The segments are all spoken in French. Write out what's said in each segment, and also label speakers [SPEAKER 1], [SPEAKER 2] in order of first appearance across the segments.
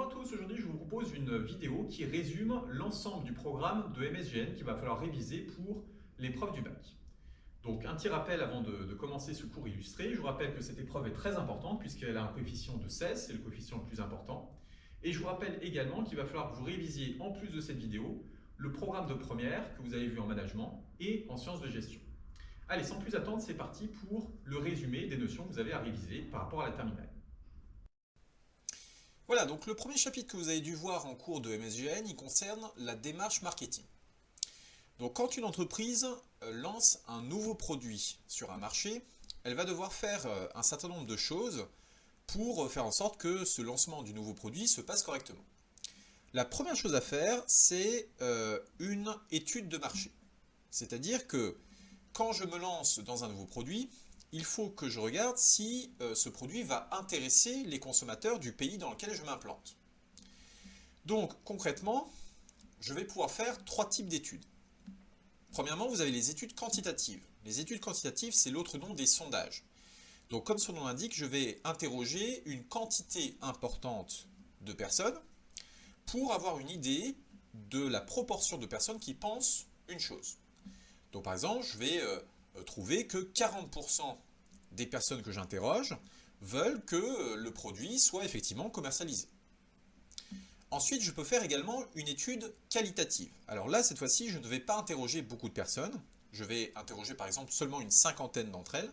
[SPEAKER 1] Bonjour à tous, aujourd'hui je vous propose une vidéo qui résume l'ensemble du programme de MSGN qu'il va falloir réviser pour l'épreuve du bac. Donc un petit rappel avant de commencer ce cours illustré, je vous rappelle que cette épreuve est très importante puisqu'elle a un coefficient de 16, c'est le coefficient le plus important. Et je vous rappelle également qu'il va falloir que vous révisiez en plus de cette vidéo le programme de première que vous avez vu en management et en sciences de gestion. Allez, sans plus attendre, c'est parti pour le résumé des notions que vous avez à réviser par rapport à la terminale.
[SPEAKER 2] Voilà, donc le premier chapitre que vous avez dû voir en cours de MSGN, il concerne la démarche marketing. Donc quand une entreprise lance un nouveau produit sur un marché, elle va devoir faire un certain nombre de choses pour faire en sorte que ce lancement du nouveau produit se passe correctement. La première chose à faire, c'est une étude de marché. C'est-à-dire que quand je me lance dans un nouveau produit, il faut que je regarde si ce produit va intéresser les consommateurs du pays dans lequel je m'implante. Donc concrètement, je vais pouvoir faire trois types d'études. Premièrement, vous avez les études quantitatives. Les études quantitatives, c'est l'autre nom des sondages. Donc comme son nom l'indique, je vais interroger une quantité importante de personnes pour avoir une idée de la proportion de personnes qui pensent une chose. Donc par exemple, je vais trouver que 40% des personnes que j'interroge veulent que le produit soit effectivement commercialisé. Ensuite, je peux faire également une étude qualitative. Alors là, cette fois-ci, je ne vais pas interroger beaucoup de personnes. Je vais interroger par exemple seulement une cinquantaine d'entre elles,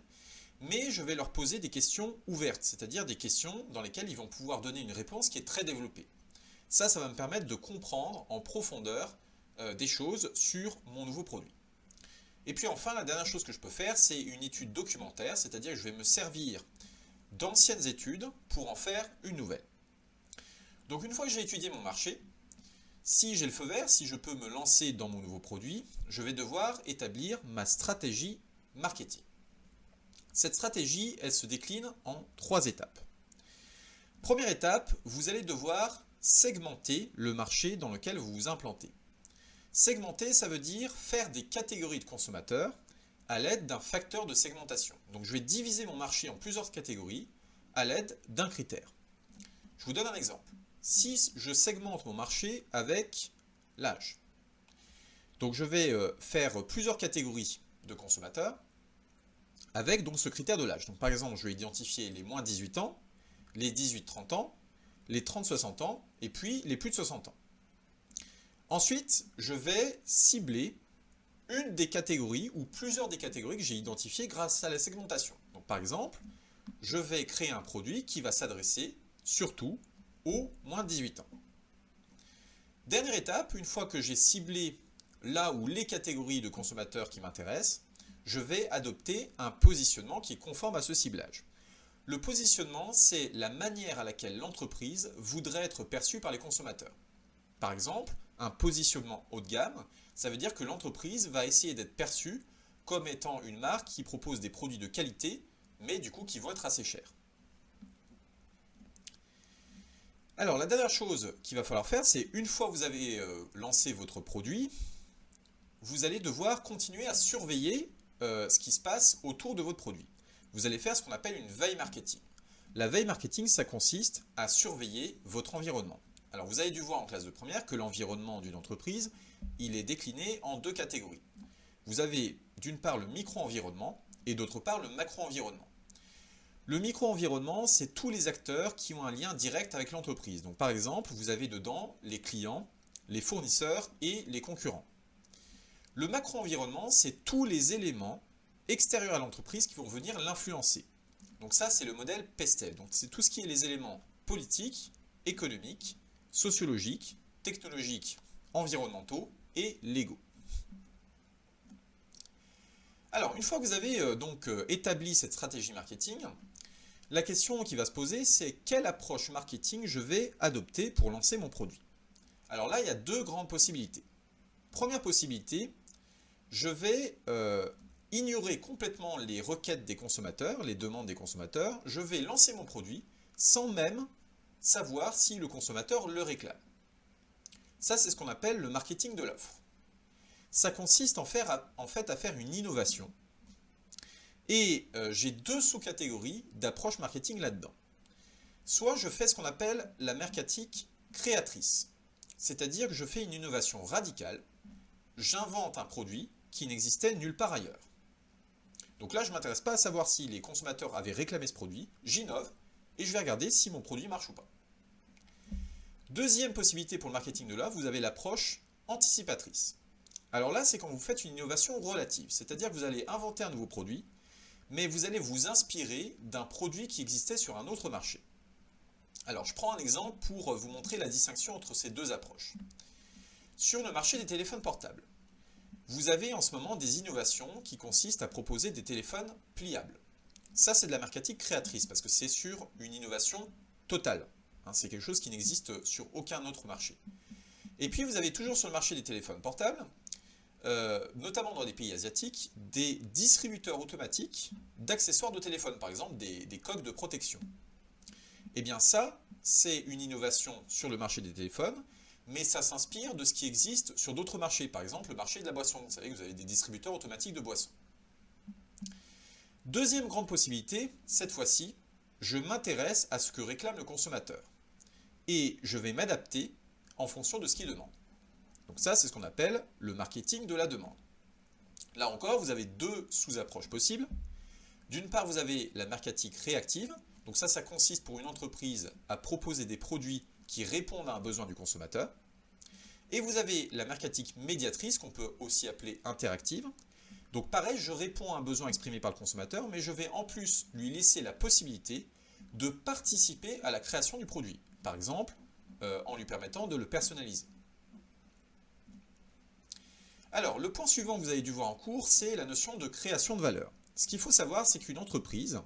[SPEAKER 2] mais je vais leur poser des questions ouvertes, c'est-à-dire des questions dans lesquelles ils vont pouvoir donner une réponse qui est très développée. Ça va me permettre de comprendre en profondeur des choses sur mon nouveau produit. Et puis enfin, la dernière chose que je peux faire, c'est une étude documentaire, c'est-à-dire que je vais me servir d'anciennes études pour en faire une nouvelle. Donc une fois que j'ai étudié mon marché, si j'ai le feu vert, si je peux me lancer dans mon nouveau produit, je vais devoir établir ma stratégie marketing. Cette stratégie, elle se décline en trois étapes. Première étape, vous allez devoir segmenter le marché dans lequel vous vous implantez. Segmenter, ça veut dire faire des catégories de consommateurs à l'aide d'un facteur de segmentation. Donc je vais diviser mon marché en plusieurs catégories à l'aide d'un critère. Je vous donne un exemple. Si je segmente mon marché avec l'âge, donc je vais faire plusieurs catégories de consommateurs avec donc ce critère de l'âge. Donc par exemple, je vais identifier les moins 18 ans, les 18-30 ans, les 30-60 ans et puis les plus de 60 ans. Ensuite, je vais cibler une des catégories ou plusieurs des catégories que j'ai identifiées grâce à la segmentation. Donc par exemple, je vais créer un produit qui va s'adresser surtout aux moins de 18 ans. Dernière étape, une fois que j'ai ciblé là où les catégories de consommateurs qui m'intéressent, je vais adopter un positionnement qui est conforme à ce ciblage. Le positionnement, c'est la manière à laquelle l'entreprise voudrait être perçue par les consommateurs. Par exemple, un positionnement haut de gamme, ça veut dire que l'entreprise va essayer d'être perçue comme étant une marque qui propose des produits de qualité, mais du coup qui vont être assez chers. Alors la dernière chose qu'il va falloir faire, c'est une fois que vous avez lancé votre produit, vous allez devoir continuer à surveiller ce qui se passe autour de votre produit. Vous allez faire ce qu'on appelle une veille marketing. La veille marketing, ça consiste à surveiller votre environnement. Alors vous avez dû voir en classe de première que l'environnement d'une entreprise, il est décliné en deux catégories. Vous avez d'une part le micro-environnement et d'autre part le macro-environnement. Le micro-environnement, c'est tous les acteurs qui ont un lien direct avec l'entreprise. Donc par exemple, vous avez dedans les clients, les fournisseurs et les concurrents. Le macro-environnement, c'est tous les éléments extérieurs à l'entreprise qui vont venir l'influencer. Donc ça, c'est le modèle PESTEL. Donc c'est tout ce qui est les éléments politiques, économiques, sociologiques, technologiques, environnementaux et légaux. Alors, une fois que vous avez établi cette stratégie marketing, la question qui va se poser, c'est quelle approche marketing je vais adopter pour lancer mon produit. Alors là, il y a deux grandes possibilités. Première possibilité, je vais ignorer complètement les requêtes des consommateurs, les demandes des consommateurs. Je vais lancer mon produit sans même savoir si le consommateur le réclame. Ça, c'est ce qu'on appelle le marketing de l'offre. Ça consiste en fait à faire une innovation. Et j'ai deux sous-catégories d'approche marketing là-dedans. Soit je fais ce qu'on appelle la créatrice. C'est-à-dire que je fais une innovation radicale, j'invente un produit qui n'existait nulle part ailleurs. Donc là, je ne m'intéresse pas à savoir si les consommateurs avaient réclamé ce produit, j'innove et je vais regarder si mon produit marche ou pas. Deuxième possibilité pour le marketing de l'offre, vous avez l'approche anticipatrice. Alors là, c'est quand vous faites une innovation relative, c'est-à-dire que vous allez inventer un nouveau produit, mais vous allez vous inspirer d'un produit qui existait sur un autre marché. Alors, je prends un exemple pour vous montrer la distinction entre ces deux approches. Sur le marché des téléphones portables, vous avez en ce moment des innovations qui consistent à proposer des téléphones pliables. Ça, c'est de la marketing créatrice parce que c'est sur une innovation totale. C'est quelque chose qui n'existe sur aucun autre marché. Et puis, vous avez toujours sur le marché des téléphones portables, notamment dans les pays asiatiques, des distributeurs automatiques d'accessoires de téléphone, par exemple des coques de protection. Eh bien ça, c'est une innovation sur le marché des téléphones, mais ça s'inspire de ce qui existe sur d'autres marchés, par exemple le marché de la boisson. Vous savez que vous avez des distributeurs automatiques de boissons. Deuxième grande possibilité, cette fois-ci, je m'intéresse à ce que réclame le consommateur. Et je vais m'adapter en fonction de ce qu'il demande. Donc ça, c'est ce qu'on appelle le marketing de la demande. Là encore, vous avez deux sous-approches possibles. D'une part, vous avez la marketing réactive. Donc ça consiste pour une entreprise à proposer des produits qui répondent à un besoin du consommateur. Et vous avez la marketing médiatrice, qu'on peut aussi appeler interactive. Donc pareil, je réponds à un besoin exprimé par le consommateur, mais je vais en plus lui laisser la possibilité de participer à la création du produit. Par exemple, en lui permettant de le personnaliser. Alors, le point suivant que vous avez dû voir en cours, c'est la notion de création de valeur. Ce qu'il faut savoir, c'est qu'une entreprise,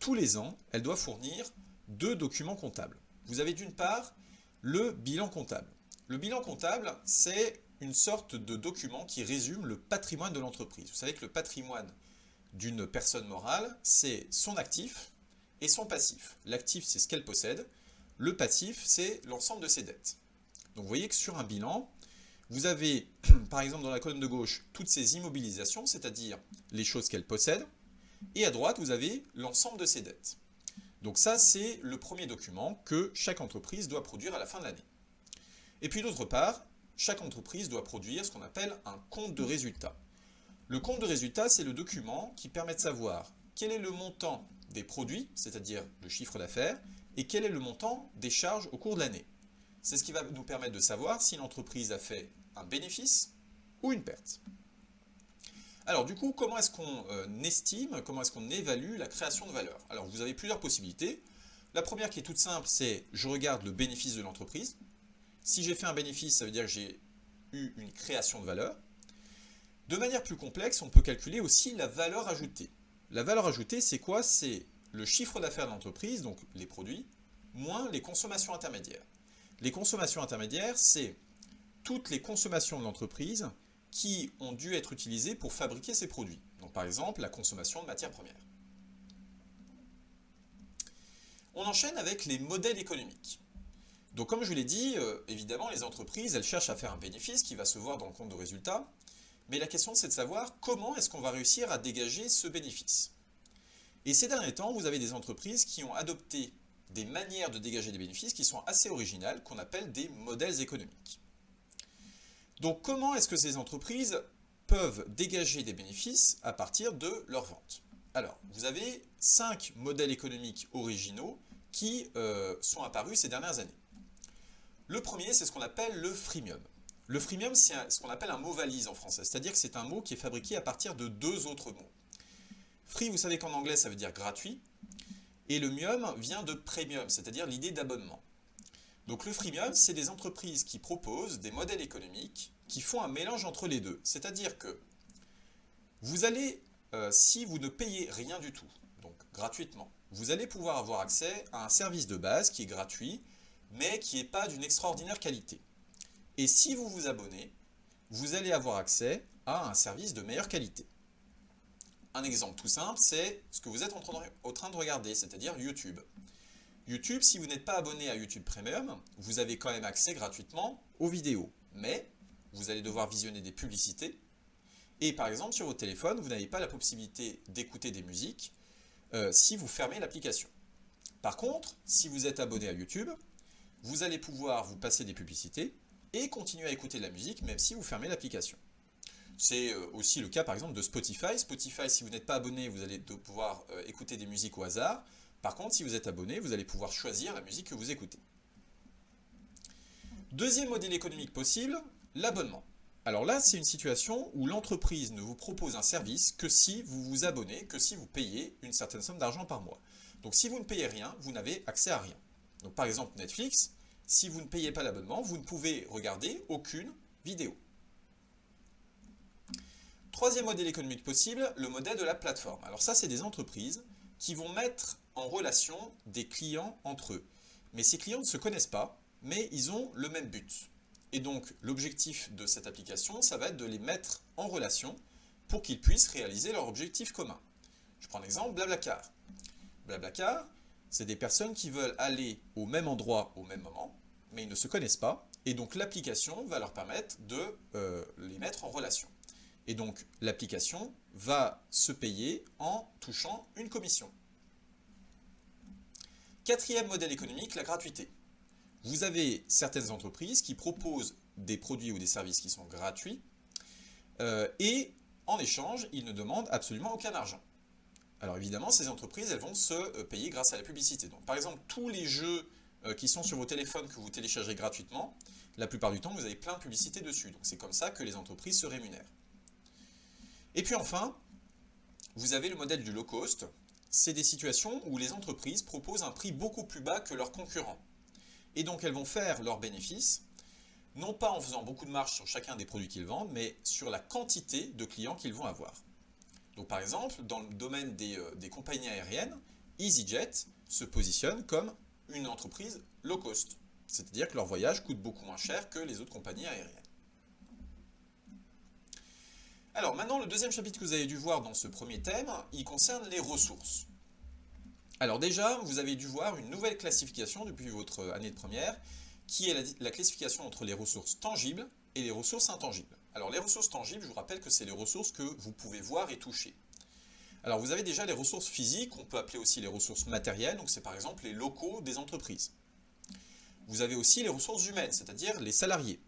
[SPEAKER 2] tous les ans, elle doit fournir deux documents comptables. Vous avez d'une part le bilan comptable. Le bilan comptable, c'est une sorte de document qui résume le patrimoine de l'entreprise. Vous savez que le patrimoine d'une personne morale, c'est son actif et son passif. L'actif, c'est ce qu'elle possède. Le passif, c'est l'ensemble de ses dettes. Donc vous voyez que sur un bilan, vous avez, par exemple dans la colonne de gauche, toutes ses immobilisations, c'est-à-dire les choses qu'elle possède, et à droite, vous avez l'ensemble de ses dettes. Donc ça, c'est le premier document que chaque entreprise doit produire à la fin de l'année. Et puis d'autre part, chaque entreprise doit produire ce qu'on appelle un compte de résultat. Le compte de résultat, c'est le document qui permet de savoir quel est le montant des produits, c'est-à-dire le chiffre d'affaires, et quel est le montant des charges au cours de l'année. C'est ce qui va nous permettre de savoir si l'entreprise a fait un bénéfice ou une perte. Alors du coup, comment est-ce qu'on estime, comment est-ce qu'on évalue la création de valeur? Alors vous avez plusieurs possibilités. La première qui est toute simple, c'est je regarde le bénéfice de l'entreprise. Si j'ai fait un bénéfice, ça veut dire que j'ai eu une création de valeur. De manière plus complexe, on peut calculer aussi la valeur ajoutée. La valeur ajoutée, c'est quoi? C'est le chiffre d'affaires de l'entreprise, donc les produits, moins les consommations intermédiaires. Les consommations intermédiaires, c'est toutes les consommations de l'entreprise qui ont dû être utilisées pour fabriquer ces produits. Donc par exemple, la consommation de matières premières. On enchaîne avec les modèles économiques. Donc comme je l'ai dit, évidemment, les entreprises, elles cherchent à faire un bénéfice qui va se voir dans le compte de résultat. Mais la question, c'est de savoir comment est-ce qu'on va réussir à dégager ce bénéfice. Et ces derniers temps, vous avez des entreprises qui ont adopté des manières de dégager des bénéfices qui sont assez originales, qu'on appelle des modèles économiques. Donc comment est-ce que ces entreprises peuvent dégager des bénéfices à partir de leurs ventes? Alors, vous avez 5 modèles économiques originaux qui sont apparus ces dernières années. Le premier, c'est ce qu'on appelle le freemium. Le freemium, c'est ce qu'on appelle un mot valise en français, c'est-à-dire que c'est un mot qui est fabriqué à partir de deux autres mots. Free, vous savez qu'en anglais, ça veut dire gratuit, et le mium vient de premium, c'est-à-dire l'idée d'abonnement. Donc le freemium, c'est des entreprises qui proposent des modèles économiques qui font un mélange entre les deux. C'est-à-dire que vous allez, si vous ne payez rien du tout, donc gratuitement, vous allez pouvoir avoir accès à un service de base qui est gratuit, mais qui n'est pas d'une extraordinaire qualité. Et si vous vous abonnez, vous allez avoir accès à un service de meilleure qualité. Un exemple tout simple, c'est ce que vous êtes en train de regarder, c'est-à-dire YouTube. YouTube, si vous n'êtes pas abonné à YouTube Premium, vous avez quand même accès gratuitement aux vidéos. Mais vous allez devoir visionner des publicités. Et par exemple, sur votre téléphone, vous n'avez pas la possibilité d'écouter des musiques si vous fermez l'application. Par contre, si vous êtes abonné à YouTube, vous allez pouvoir vous passer des publicités et continuer à écouter de la musique même si vous fermez l'application. C'est aussi le cas par exemple de Spotify. Spotify, si vous n'êtes pas abonné, vous allez pouvoir écouter des musiques au hasard. Par contre, si vous êtes abonné, vous allez pouvoir choisir la musique que vous écoutez. Deuxième modèle économique possible, l'abonnement. Alors là, c'est une situation où l'entreprise ne vous propose un service que si vous vous abonnez, que si vous payez une certaine somme d'argent par mois. Donc si vous ne payez rien, vous n'avez accès à rien. Donc par exemple Netflix, si vous ne payez pas l'abonnement, vous ne pouvez regarder aucune vidéo. Troisième modèle économique possible, le modèle de la plateforme. Alors ça, c'est des entreprises qui vont mettre en relation des clients entre eux. Mais ces clients ne se connaissent pas, mais ils ont le même but. Et donc, l'objectif de cette application, ça va être de les mettre en relation pour qu'ils puissent réaliser leur objectif commun. Je prends l'exemple Blablacar. Blablacar, c'est des personnes qui veulent aller au même endroit au même moment, mais ils ne se connaissent pas. Et donc, l'application va leur permettre de les mettre en relation. Et donc, l'application va se payer en touchant une commission. Quatrième modèle économique, la gratuité. Vous avez certaines entreprises qui proposent des produits ou des services qui sont gratuits et en échange, ils ne demandent absolument aucun argent. Alors évidemment, ces entreprises, elles vont se payer grâce à la publicité. Donc, par exemple, tous les jeux qui sont sur vos téléphones que vous téléchargez gratuitement, la plupart du temps, vous avez plein de publicités dessus. Donc, c'est comme ça que les entreprises se rémunèrent. Et puis enfin, vous avez le modèle du low cost. C'est des situations où les entreprises proposent un prix beaucoup plus bas que leurs concurrents. Et donc elles vont faire leurs bénéfices, non pas en faisant beaucoup de marge sur chacun des produits qu'ils vendent, mais sur la quantité de clients qu'ils vont avoir. Donc par exemple, dans le domaine des compagnies aériennes, EasyJet se positionne comme une entreprise low cost. C'est-à-dire que leurs voyages coûtent beaucoup moins cher que les autres compagnies aériennes. Alors maintenant, le deuxième chapitre que vous avez dû voir dans ce premier thème, il concerne les ressources. Alors déjà, vous avez dû voir une nouvelle classification depuis votre année de première, qui est la classification entre les ressources tangibles et les ressources intangibles. Alors les ressources tangibles, je vous rappelle que c'est les ressources que vous pouvez voir et toucher. Alors vous avez déjà les ressources physiques, on peut appeler aussi les ressources matérielles, donc c'est par exemple les locaux des entreprises. Vous avez aussi les ressources humaines, c'est-à-dire les salariés.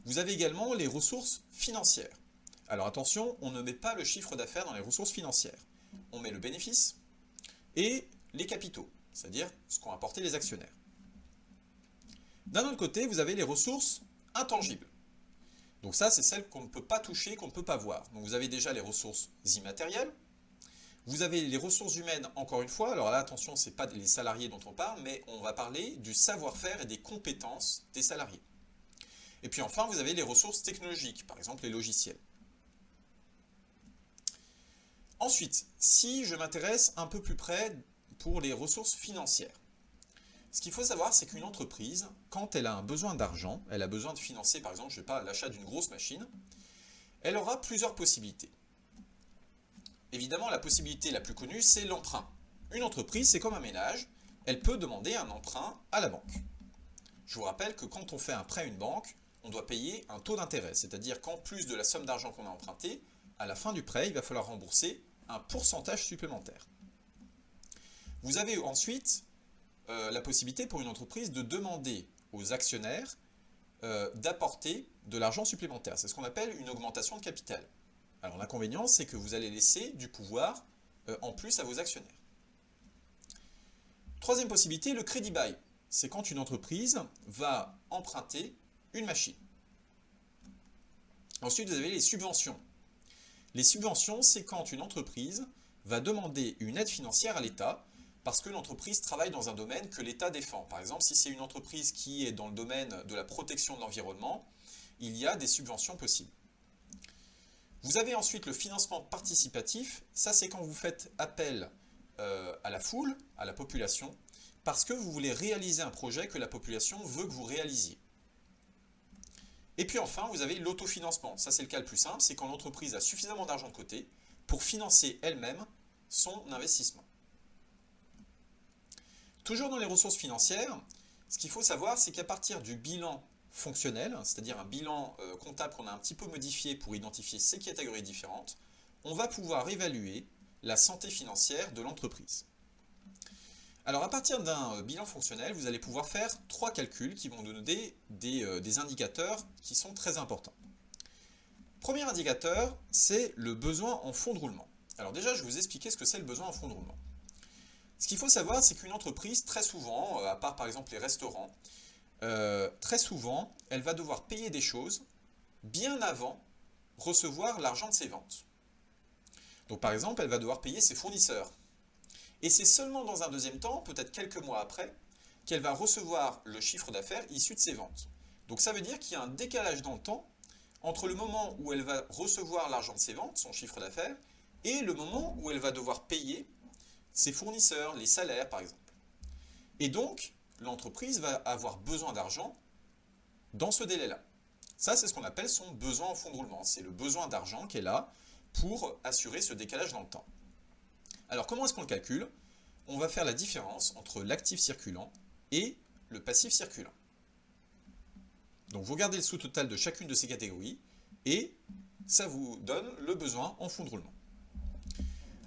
[SPEAKER 2] Vous avez également les ressources financières. Alors attention, on ne met pas le chiffre d'affaires dans les ressources financières. On met le bénéfice et les capitaux, c'est-à-dire ce qu'ont apporté les actionnaires. D'un autre côté, vous avez les ressources intangibles. Donc ça, c'est celles qu'on ne peut pas toucher, qu'on ne peut pas voir. Donc vous avez déjà les ressources immatérielles. Vous avez les ressources humaines, encore une fois. Alors là, attention, ce n'est pas les salariés dont on parle, mais on va parler du savoir-faire et des compétences des salariés. Et puis enfin, vous avez les ressources technologiques, par exemple les logiciels. Ensuite, si je m'intéresse un peu plus près pour les ressources financières, ce qu'il faut savoir, c'est qu'une entreprise, quand elle a un besoin d'argent, elle a besoin de financer, par exemple, je sais pas, l'achat d'une grosse machine, elle aura plusieurs possibilités. Évidemment, la possibilité la plus connue, c'est l'emprunt. Une entreprise, c'est comme un ménage, elle peut demander un emprunt à la banque. Je vous rappelle que quand on fait un prêt à une banque, on doit payer un taux d'intérêt, c'est-à-dire qu'en plus de la somme d'argent qu'on a empruntée, à la fin du prêt, il va falloir rembourser un pourcentage supplémentaire. Vous avez ensuite la possibilité pour une entreprise de demander aux actionnaires d'apporter de l'argent supplémentaire. C'est ce qu'on appelle une augmentation de capital. Alors l'inconvénient, c'est que vous allez laisser du pouvoir en plus à vos actionnaires. Troisième possibilité, le crédit bail. C'est quand une entreprise va emprunter une machine. Ensuite, vous avez les subventions. Les subventions, c'est quand une entreprise va demander une aide financière à l'État parce que l'entreprise travaille dans un domaine que l'État défend. Par exemple, si c'est une entreprise qui est dans le domaine de la protection de l'environnement, il y a des subventions possibles. Vous avez ensuite le financement participatif. Ça, c'est quand vous faites appel à la foule, à la population, parce que vous voulez réaliser un projet que la population veut que vous réalisiez. Et puis enfin, vous avez l'autofinancement. Ça, c'est le cas le plus simple, c'est quand l'entreprise a suffisamment d'argent de côté pour financer elle-même son investissement. Toujours dans les ressources financières, ce qu'il faut savoir, c'est qu'à partir du bilan fonctionnel, c'est-à-dire un bilan comptable qu'on a un petit peu modifié pour identifier ces catégories différentes, on va pouvoir évaluer la santé financière de l'entreprise. Alors à partir d'un bilan fonctionnel, vous allez pouvoir faire 3 calculs qui vont nous donner des indicateurs qui sont très importants. Premier indicateur, c'est le besoin en fonds de roulement. Alors déjà, je vais vous expliquer ce que c'est le besoin en fonds de roulement. Ce qu'il faut savoir, c'est qu'une entreprise, très souvent, à part par exemple les restaurants, très souvent, elle va devoir payer des choses bien avant recevoir l'argent de ses ventes. Donc par exemple, elle va devoir payer ses fournisseurs. Et c'est seulement dans un deuxième temps, peut-être quelques mois après, qu'elle va recevoir le chiffre d'affaires issu de ses ventes. Donc ça veut dire qu'il y a un décalage dans le temps entre le moment où elle va recevoir l'argent de ses ventes, son chiffre d'affaires, et le moment où elle va devoir payer ses fournisseurs, les salaires par exemple. Et donc, l'entreprise va avoir besoin d'argent dans ce délai-là. Ça, c'est ce qu'on appelle son besoin en fonds de roulement. C'est le besoin d'argent qui est là pour assurer ce décalage dans le temps. Alors, comment est-ce qu'on le calcule? On va faire la différence entre l'actif circulant et le passif circulant. Donc, vous regardez le sous-total de chacune de ces catégories et ça vous donne le besoin en fonds de roulement.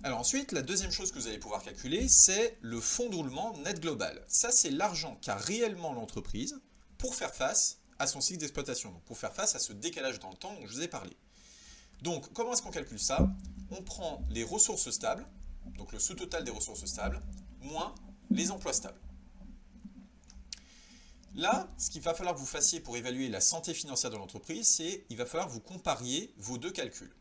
[SPEAKER 2] Alors ensuite, la deuxième chose que vous allez pouvoir calculer, c'est le fonds de roulement net global. Ça, c'est l'argent qu'a réellement l'entreprise pour faire face à son cycle d'exploitation, donc pour faire face à ce décalage dans le temps dont je vous ai parlé. Donc, comment est-ce qu'on calcule ça? On prend les ressources stables, donc le sous-total des ressources stables, moins les emplois stables. Là, ce qu'il va falloir que vous fassiez pour évaluer la santé financière de l'entreprise, c'est qu'il va falloir que vous compariez vos deux calculs.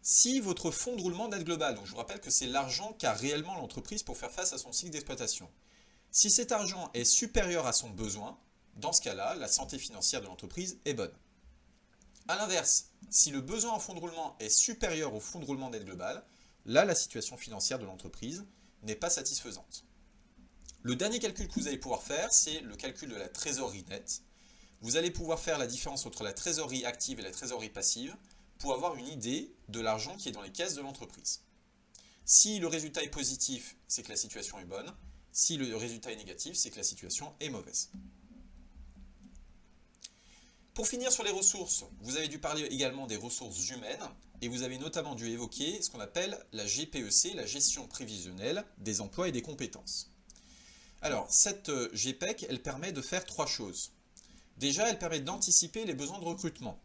[SPEAKER 2] Si votre fonds de roulement net global, donc je vous rappelle que c'est l'argent qu'a réellement l'entreprise pour faire face à son cycle d'exploitation, si cet argent est supérieur à son besoin, dans ce cas-là, la santé financière de l'entreprise est bonne. A l'inverse, si le besoin en fonds de roulement est supérieur au fonds de roulement net global, là, la situation financière de l'entreprise n'est pas satisfaisante. Le dernier calcul que vous allez pouvoir faire, c'est le calcul de la trésorerie nette. Vous allez pouvoir faire la différence entre la trésorerie active et la trésorerie passive pour avoir une idée de l'argent qui est dans les caisses de l'entreprise. Si le résultat est positif, c'est que la situation est bonne. Si le résultat est négatif, c'est que la situation est mauvaise. Pour finir sur les ressources, vous avez dû parler également des ressources humaines et vous avez notamment dû évoquer ce qu'on appelle la GPEC, la gestion prévisionnelle des emplois et des compétences. Alors, cette GPEC, elle permet de faire 3 choses. Déjà, elle permet d'anticiper les besoins de recrutement.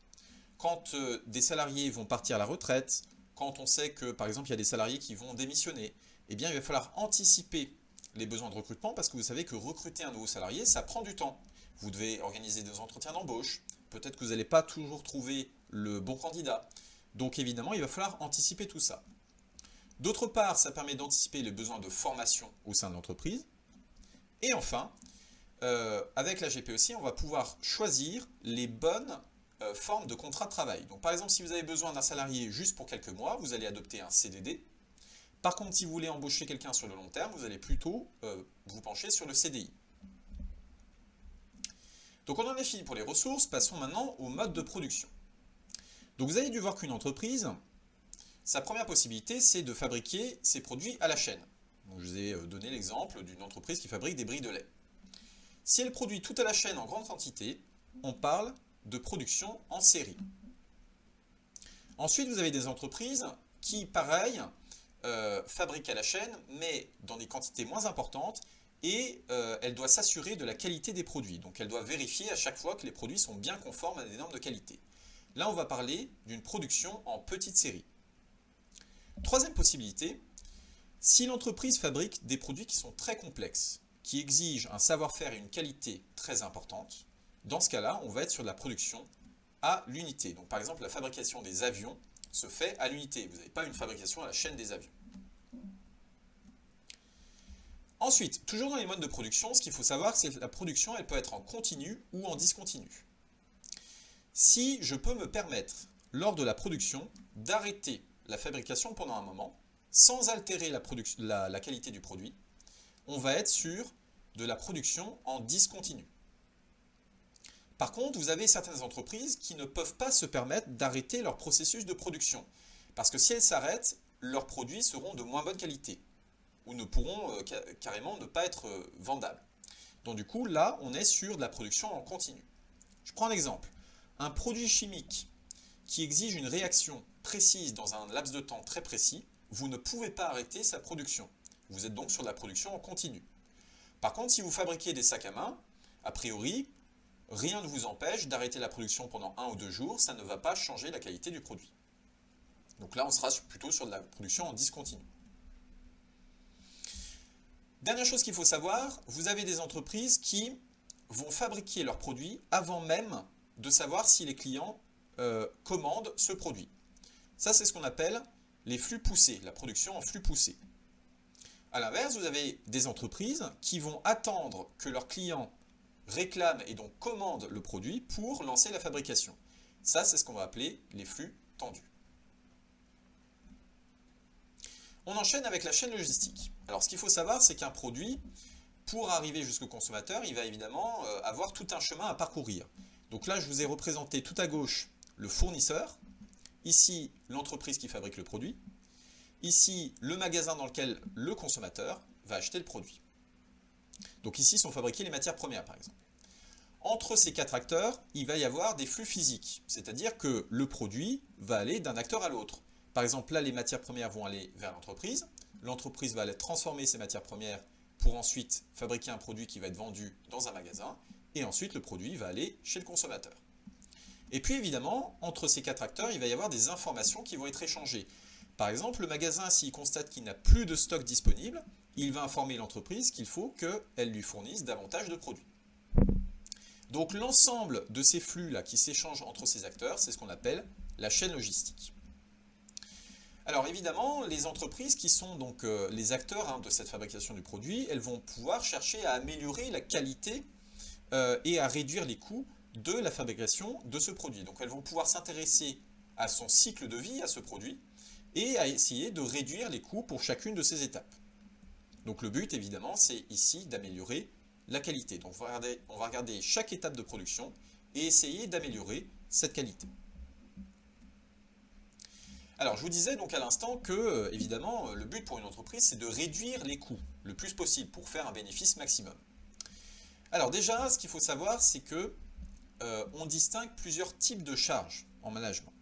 [SPEAKER 2] Quand des salariés vont partir à la retraite, quand on sait que par exemple il y a des salariés qui vont démissionner, eh bien il va falloir anticiper les besoins de recrutement parce que vous savez que recruter un nouveau salarié, ça prend du temps. Vous devez organiser des entretiens d'embauche, peut-être que vous n'allez pas toujours trouver le bon candidat. Donc évidemment, il va falloir anticiper tout ça. D'autre part, ça permet d'anticiper les besoins de formation au sein de l'entreprise. Et enfin, avec la GPEC, on va pouvoir choisir les bonnes forme de contrat de travail. Donc par exemple, si vous avez besoin d'un salarié juste pour quelques mois, vous allez adopter un CDD. Par contre, si vous voulez embaucher quelqu'un sur le long terme, vous allez plutôt vous pencher sur le CDI. Donc on en est fini pour les ressources, passons maintenant au mode de production. Donc vous avez dû voir qu'une entreprise, sa première possibilité, c'est de fabriquer ses produits à la chaîne. Donc, je vous ai donné l'exemple d'une entreprise qui fabrique des brilles de lait. Si elle produit tout à la chaîne en grande quantité, on parle de production en série. Ensuite, vous avez des entreprises qui, pareil, fabriquent à la chaîne, mais dans des quantités moins importantes, et elle doit s'assurer de la qualité des produits. Donc elle doit vérifier à chaque fois que les produits sont bien conformes à des normes de qualité. Là, on va parler d'une production en petite série. Troisième possibilité, si l'entreprise fabrique des produits qui sont très complexes, qui exigent un savoir-faire et une qualité très importante, dans ce cas-là, on va être sur de la production à l'unité. Donc par exemple, la fabrication des avions se fait à l'unité. Vous n'avez pas une fabrication à la chaîne des avions. Ensuite, toujours dans les modes de production, ce qu'il faut savoir, c'est que la production, elle peut être en continu ou en discontinu. Si je peux me permettre, lors de la production, d'arrêter la fabrication pendant un moment, sans altérer la qualité du produit, on va être sur de la production en discontinu. Par contre, vous avez certaines entreprises qui ne peuvent pas se permettre d'arrêter leur processus de production. Parce que si elles s'arrêtent, leurs produits seront de moins bonne qualité ou ne pourront carrément ne pas être vendables. Donc du coup, là, on est sur de la production en continu. Je prends un exemple. Un produit chimique qui exige une réaction précise dans un laps de temps très précis, vous ne pouvez pas arrêter sa production. Vous êtes donc sur de la production en continu. Par contre, si vous fabriquez des sacs à main, a priori, rien ne vous empêche d'arrêter la production pendant 1 ou 2 jours, ça ne va pas changer la qualité du produit. Donc là, on sera plutôt sur de la production en discontinu. Dernière chose qu'il faut savoir, vous avez des entreprises qui vont fabriquer leurs produits avant même de savoir si les clients commandent ce produit. Ça, c'est ce qu'on appelle les flux poussés, la production en flux poussé. A l'inverse, vous avez des entreprises qui vont attendre que leurs clients réclament et donc commandent le produit pour lancer la fabrication. Ça, c'est ce qu'on va appeler les flux tendus. On enchaîne avec la chaîne logistique. Alors, ce qu'il faut savoir, c'est qu'un produit, pour arriver jusqu'au consommateur, il va évidemment avoir tout un chemin à parcourir. Donc là, je vous ai représenté tout à gauche le fournisseur, ici l'entreprise qui fabrique le produit, ici le magasin dans lequel le consommateur va acheter le produit. Donc ici sont fabriquées les matières premières par exemple. Entre ces 4 acteurs, il va y avoir des flux physiques, c'est-à-dire que le produit va aller d'un acteur à l'autre. Par exemple là, les matières premières vont aller vers l'entreprise va aller transformer ces matières premières pour ensuite fabriquer un produit qui va être vendu dans un magasin, et ensuite le produit va aller chez le consommateur. Et puis évidemment, entre ces 4 acteurs, il va y avoir des informations qui vont être échangées. Par exemple, le magasin, s'il constate qu'il n'a plus de stock disponible, il va informer l'entreprise qu'il faut qu'elle lui fournisse davantage de produits. Donc l'ensemble de ces flux-là qui s'échangent entre ces acteurs, c'est ce qu'on appelle la chaîne logistique. Alors évidemment, les entreprises qui sont donc les acteurs de cette fabrication du produit, elles vont pouvoir chercher à améliorer la qualité et à réduire les coûts de la fabrication de ce produit. Donc elles vont pouvoir s'intéresser à son cycle de vie, à ce produit, et à essayer de réduire les coûts pour chacune de ces étapes. Donc le but, évidemment, c'est ici d'améliorer la qualité. Donc on va regarder chaque étape de production et essayer d'améliorer cette qualité. Alors je vous disais donc à l'instant que, évidemment, le but pour une entreprise, c'est de réduire les coûts le plus possible pour faire un bénéfice maximum. Alors déjà, ce qu'il faut savoir, c'est que on distingue plusieurs types de charges en management.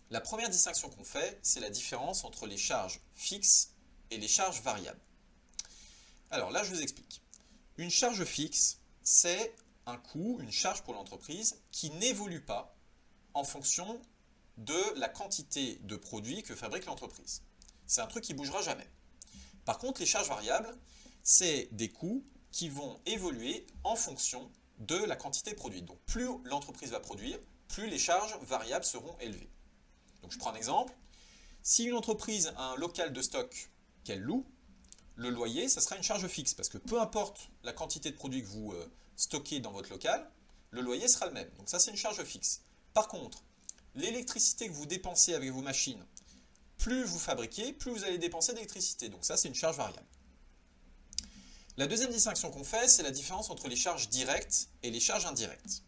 [SPEAKER 2] La première distinction qu'on fait, c'est la différence entre les charges fixes et les charges variables. Alors là, je vous explique. Une charge fixe, c'est un coût, une charge pour l'entreprise qui n'évolue pas en fonction de la quantité de produits que fabrique l'entreprise. C'est un truc qui ne bougera jamais. Par contre, les charges variables, c'est des coûts qui vont évoluer en fonction de la quantité produite. Donc plus l'entreprise va produire, plus les charges variables seront élevées. Donc je prends un exemple. Si une entreprise a un local de stock qu'elle loue, le loyer, ça sera une charge fixe, parce que peu importe la quantité de produits que vous stockez dans votre local, le loyer sera le même. Donc ça, c'est une charge fixe. Par contre, l'électricité que vous dépensez avec vos machines, plus vous fabriquez, plus vous allez dépenser d'électricité. Donc ça, c'est une charge variable. La deuxième distinction qu'on fait, c'est la différence entre les charges directes et les charges indirectes.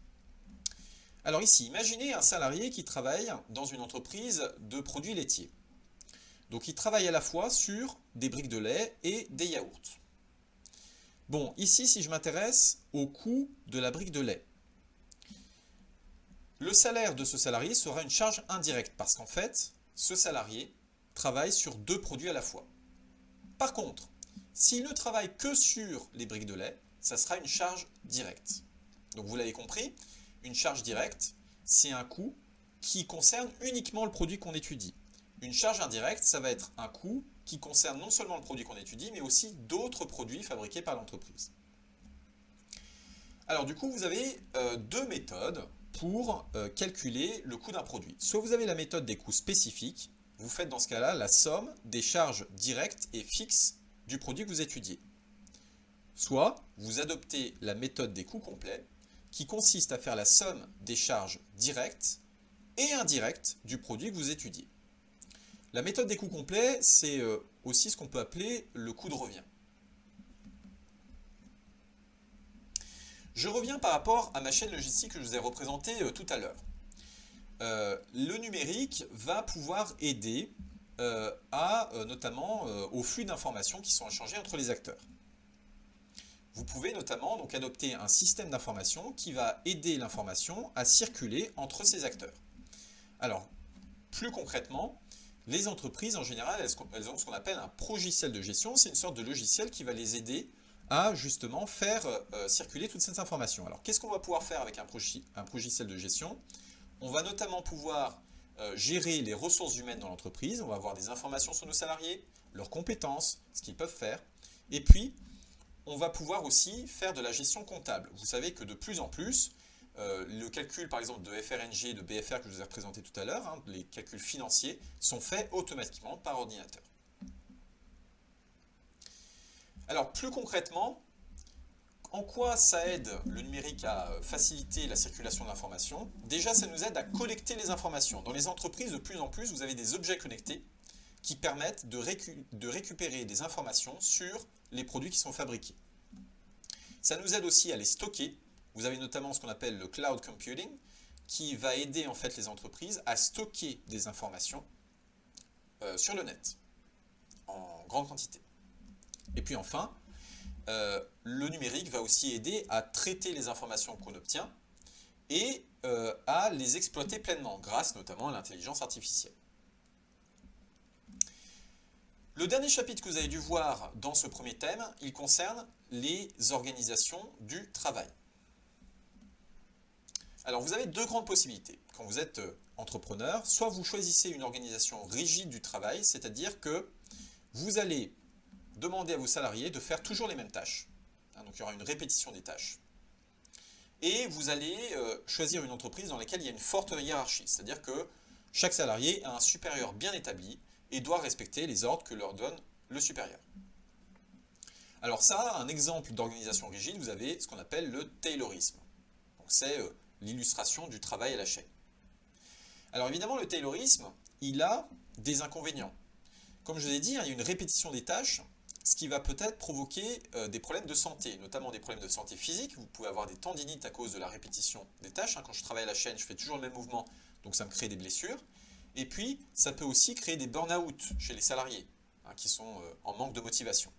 [SPEAKER 2] Alors ici, imaginez un salarié qui travaille dans une entreprise de produits laitiers. Donc il travaille à la fois sur des briques de lait et des yaourts. Bon, ici, si je m'intéresse au coût de la brique de lait, le salaire de ce salarié sera une charge indirecte parce qu'en fait, ce salarié travaille sur 2 produits à la fois. Par contre, s'il ne travaille que sur les briques de lait, ça sera une charge directe. Donc vous l'avez compris, une charge directe, c'est un coût qui concerne uniquement le produit qu'on étudie. Une charge indirecte, ça va être un coût qui concerne non seulement le produit qu'on étudie, mais aussi d'autres produits fabriqués par l'entreprise. Alors du coup, vous avez 2 méthodes pour calculer le coût d'un produit. Soit vous avez la méthode des coûts spécifiques, vous faites dans ce cas-là la somme des charges directes et fixes du produit que vous étudiez. Soit vous adoptez la méthode des coûts complets, qui consiste à faire la somme des charges directes et indirectes du produit que vous étudiez. La méthode des coûts complets, c'est aussi ce qu'on peut appeler le coût de revient. Je reviens par rapport à ma chaîne logistique que je vous ai représentée tout à l'heure. Le numérique va pouvoir aider notamment au flux d'informations qui sont échangées entre les acteurs. Vous pouvez notamment donc adopter un système d'information qui va aider l'information à circuler entre ces acteurs. Alors, plus concrètement, les entreprises, en général, elles ont ce qu'on appelle un progiciel de gestion. C'est une sorte de logiciel qui va les aider à justement faire circuler toutes ces informations. Alors, qu'est-ce qu'on va pouvoir faire avec un progiciel de gestion? On va notamment pouvoir gérer les ressources humaines dans l'entreprise. On va avoir des informations sur nos salariés, leurs compétences, ce qu'ils peuvent faire. Et puis, on va pouvoir aussi faire de la gestion comptable. Vous savez que de plus en plus, le calcul par exemple de FRNG, de BFR que je vous ai présenté tout à l'heure, hein, les calculs financiers, sont faits automatiquement par ordinateur. Alors plus concrètement, en quoi ça aide le numérique à faciliter la circulation de l'information? Déjà, ça nous aide à collecter les informations. Dans les entreprises, de plus en plus, vous avez des objets connectés qui permettent de récupérer des informations sur les produits qui sont fabriqués. Ça nous aide aussi à les stocker. Vous avez notamment ce qu'on appelle le cloud computing, qui va aider en fait les entreprises à stocker des informations sur le net, en grande quantité. Et puis enfin, le numérique va aussi aider à traiter les informations qu'on obtient et à les exploiter pleinement, grâce notamment à l'intelligence artificielle. Le dernier chapitre que vous avez dû voir dans ce premier thème, il concerne les organisations du travail. Alors vous avez deux grandes possibilités. Quand vous êtes entrepreneur, soit vous choisissez une organisation rigide du travail, c'est-à-dire que vous allez demander à vos salariés de faire toujours les mêmes tâches. Donc il y aura une répétition des tâches. Et vous allez choisir une entreprise dans laquelle il y a une forte hiérarchie, c'est-à-dire que chaque salarié a un supérieur bien établi et doit respecter les ordres que leur donne le supérieur. Alors ça, un exemple d'organisation rigide, vous avez ce qu'on appelle le taylorisme. Donc c'est l'illustration du travail à la chaîne. Alors évidemment, le taylorisme, il a des inconvénients. Comme je vous ai dit, il y a une répétition des tâches, ce qui va peut-être provoquer des problèmes de santé, notamment des problèmes de santé physique. Vous pouvez avoir des tendinites à cause de la répétition des tâches. Quand je travaille à la chaîne, je fais toujours le même mouvement, donc ça me crée des blessures. Et puis, ça peut aussi créer des burn-out chez les salariés, qui sont en manque de motivation.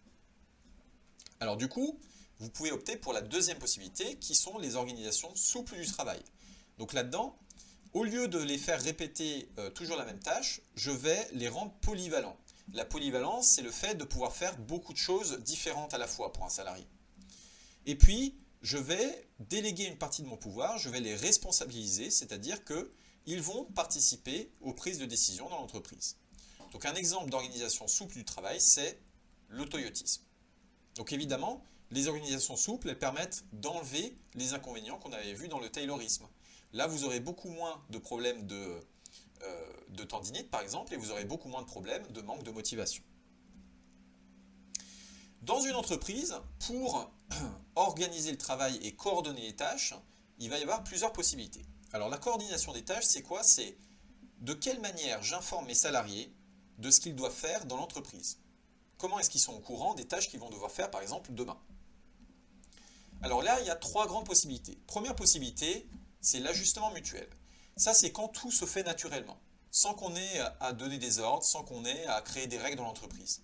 [SPEAKER 2] Alors du coup, vous pouvez opter pour la deuxième possibilité, qui sont les organisations souples du travail. Donc là-dedans, au lieu de les faire répéter toujours la même tâche, je vais les rendre polyvalents. La polyvalence, c'est le fait de pouvoir faire beaucoup de choses différentes à la fois pour un salarié. Et puis, je vais déléguer une partie de mon pouvoir, je vais les responsabiliser, c'est-à-dire qu'ils vont participer aux prises de décision dans l'entreprise. Donc un exemple d'organisation souple du travail, c'est le toyotisme. Donc évidemment, les organisations souples, elles permettent d'enlever les inconvénients qu'on avait vus dans le taylorisme. Là, vous aurez beaucoup moins de problèmes de tendinite, par exemple, et vous aurez beaucoup moins de problèmes de manque de motivation. Dans une entreprise, pour organiser le travail et coordonner les tâches, il va y avoir plusieurs possibilités. Alors la coordination des tâches, c'est quoi? C'est de quelle manière j'informe mes salariés de ce qu'ils doivent faire dans l'entreprise. Comment est-ce qu'ils sont au courant des tâches qu'ils vont devoir faire, par exemple, demain? Alors là, il y a trois grandes possibilités. Première possibilité, c'est l'ajustement mutuel. Ça, c'est quand tout se fait naturellement, sans qu'on ait à donner des ordres, sans qu'on ait à créer des règles dans l'entreprise.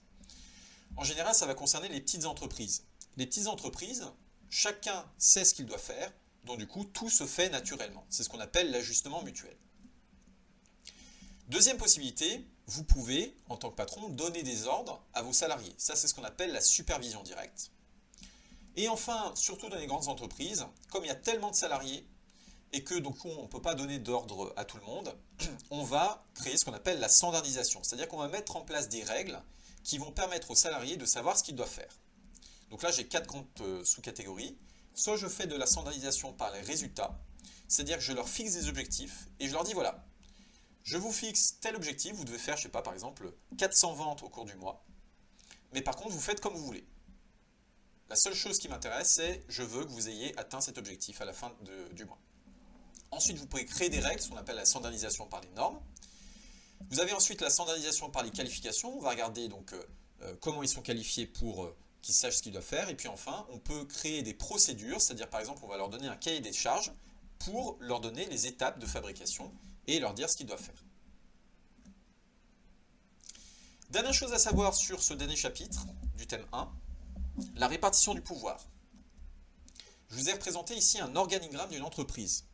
[SPEAKER 2] En général, ça va concerner les petites entreprises. Les petites entreprises, chacun sait ce qu'il doit faire, donc du coup, tout se fait naturellement. C'est ce qu'on appelle l'ajustement mutuel. Deuxième possibilité, vous pouvez, en tant que patron, donner des ordres à vos salariés. Ça, c'est ce qu'on appelle la supervision directe. Et enfin, surtout dans les grandes entreprises, comme il y a tellement de salariés, et que donc on ne peut pas donner d'ordre à tout le monde, on va créer ce qu'on appelle la standardisation. C'est-à-dire qu'on va mettre en place des règles qui vont permettre aux salariés de savoir ce qu'ils doivent faire. Donc là, j'ai 4 grandes sous-catégories. Soit je fais de la standardisation par les résultats, c'est-à-dire que je leur fixe des objectifs et je leur dis voilà, je vous fixe tel objectif, vous devez faire, je ne sais pas, par exemple, 400 ventes au cours du mois, mais par contre, vous faites comme vous voulez. La seule chose qui m'intéresse, c'est je veux que vous ayez atteint cet objectif à la fin du mois. Ensuite, vous pouvez créer des règles, ce qu'on appelle la standardisation par les normes. Vous avez ensuite la standardisation par les qualifications. On va regarder donc comment ils sont qualifiés pour qu'ils sachent ce qu'ils doivent faire. Et puis enfin, on peut créer des procédures, c'est-à-dire par exemple, on va leur donner un cahier des charges pour leur donner les étapes de fabrication et leur dire ce qu'ils doivent faire. Dernière chose à savoir sur ce dernier chapitre du thème 1, la répartition du pouvoir. Je vous ai représenté ici un organigramme d'une entreprise.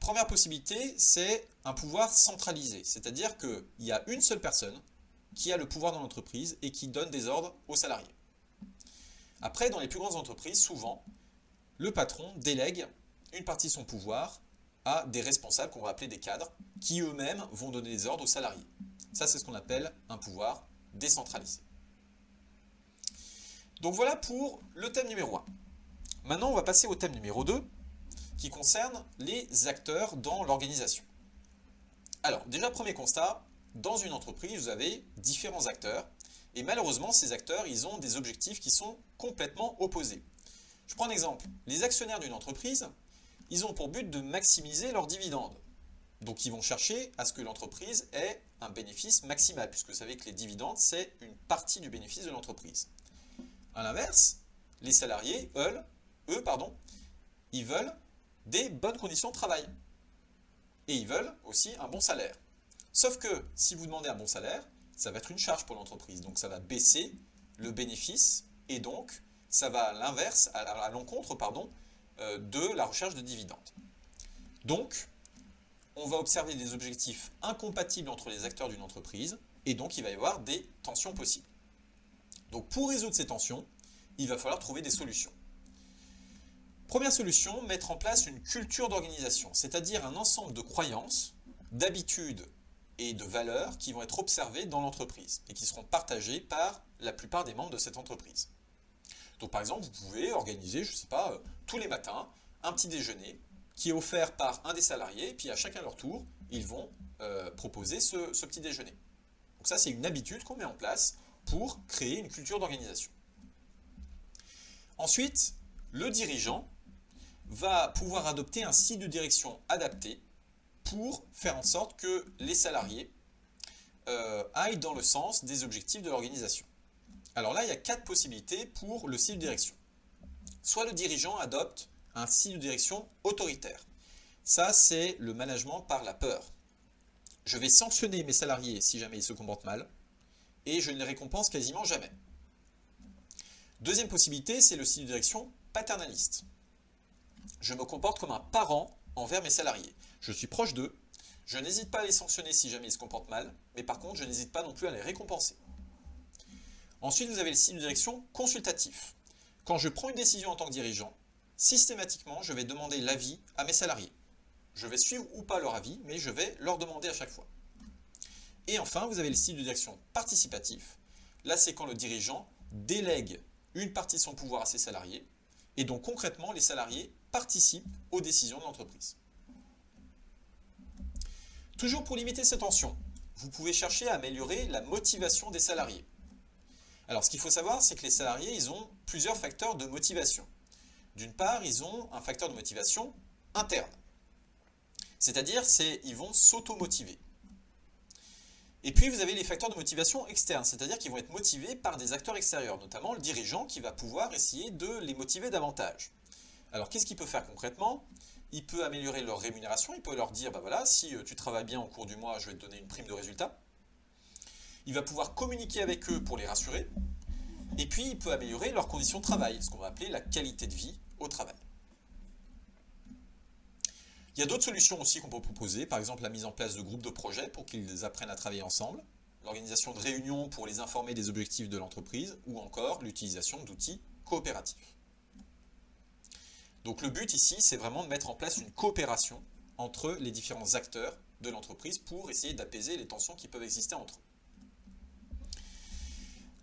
[SPEAKER 2] Première possibilité, c'est un pouvoir centralisé, c'est-à-dire qu'il y a une seule personne qui a le pouvoir dans l'entreprise et qui donne des ordres aux salariés. Après, dans les plus grandes entreprises, souvent, le patron délègue une partie de son pouvoir à des responsables qu'on va appeler des cadres, qui eux-mêmes vont donner des ordres aux salariés. Ça, c'est ce qu'on appelle un pouvoir décentralisé. Donc voilà pour le thème numéro 1. Maintenant, on va passer au thème numéro 2, qui concerne les acteurs dans l'organisation. Alors, déjà, premier constat, dans une entreprise, vous avez différents acteurs, et malheureusement, ces acteurs, ils ont des objectifs qui sont complètement opposés. Je prends un exemple. Les actionnaires d'une entreprise, ils ont pour but de maximiser leurs dividendes. Donc, ils vont chercher à ce que l'entreprise ait un bénéfice maximal, puisque vous savez que les dividendes, c'est une partie du bénéfice de l'entreprise. À l'inverse, les salariés, ils veulent des bonnes conditions de travail. Et ils veulent aussi un bon salaire. Sauf que si vous demandez un bon salaire, ça va être une charge pour l'entreprise. Donc ça va baisser le bénéfice et donc ça va à l'inverse, à l'encontre, de la recherche de dividendes. Donc, on va observer des objectifs incompatibles entre les acteurs d'une entreprise et donc il va y avoir des tensions possibles. Donc pour résoudre ces tensions, il va falloir trouver des solutions. Première solution, mettre en place une culture d'organisation, c'est-à-dire un ensemble de croyances, d'habitudes et de valeurs qui vont être observées dans l'entreprise et qui seront partagées par la plupart des membres de cette entreprise. Donc par exemple, vous pouvez organiser, tous les matins, un petit déjeuner qui est offert par un des salariés, et puis à chacun leur tour, ils vont proposer ce petit déjeuner. Donc ça, c'est une habitude qu'on met en place pour créer une culture d'organisation. Ensuite, le dirigeant va pouvoir adopter un style de direction adapté pour faire en sorte que les salariés aillent dans le sens des objectifs de l'organisation. Alors là, il y a 4 possibilités pour le style de direction. Soit le dirigeant adopte un style de direction autoritaire. Ça, c'est le management par la peur. Je vais sanctionner mes salariés si jamais ils se comportent mal et je ne les récompense quasiment jamais. Deuxième possibilité, c'est le style de direction paternaliste. Je me comporte comme un parent envers mes salariés. Je suis proche d'eux, je n'hésite pas à les sanctionner si jamais ils se comportent mal, mais par contre, je n'hésite pas non plus à les récompenser. Ensuite, vous avez le style de direction consultatif. Quand je prends une décision en tant que dirigeant, systématiquement, je vais demander l'avis à mes salariés. Je vais suivre ou pas leur avis, mais je vais leur demander à chaque fois. Et enfin, vous avez le style de direction participatif. Là, c'est quand le dirigeant délègue une partie de son pouvoir à ses salariés, et donc concrètement, les salariés participent aux décisions de l'entreprise. Toujours pour limiter ces tensions, vous pouvez chercher à améliorer la motivation des salariés. Alors, ce qu'il faut savoir, c'est que les salariés, ils ont plusieurs facteurs de motivation. D'une part, ils ont un facteur de motivation interne. C'est-à-dire, ils vont s'auto-motiver. Et puis, vous avez les facteurs de motivation externe, c'est-à-dire qu'ils vont être motivés par des acteurs extérieurs, notamment le dirigeant qui va pouvoir essayer de les motiver davantage. Alors, qu'est-ce qu'il peut faire concrètement? Il peut améliorer leur rémunération, il peut leur dire, si tu travailles bien au cours du mois, je vais te donner une prime de résultat. Il va pouvoir communiquer avec eux pour les rassurer. Et puis, il peut améliorer leurs conditions de travail, ce qu'on va appeler la qualité de vie au travail. Il y a d'autres solutions aussi qu'on peut proposer, par exemple la mise en place de groupes de projets pour qu'ils apprennent à travailler ensemble, l'organisation de réunions pour les informer des objectifs de l'entreprise, ou encore l'utilisation d'outils coopératifs. Donc le but ici, c'est vraiment de mettre en place une coopération entre les différents acteurs de l'entreprise pour essayer d'apaiser les tensions qui peuvent exister entre eux.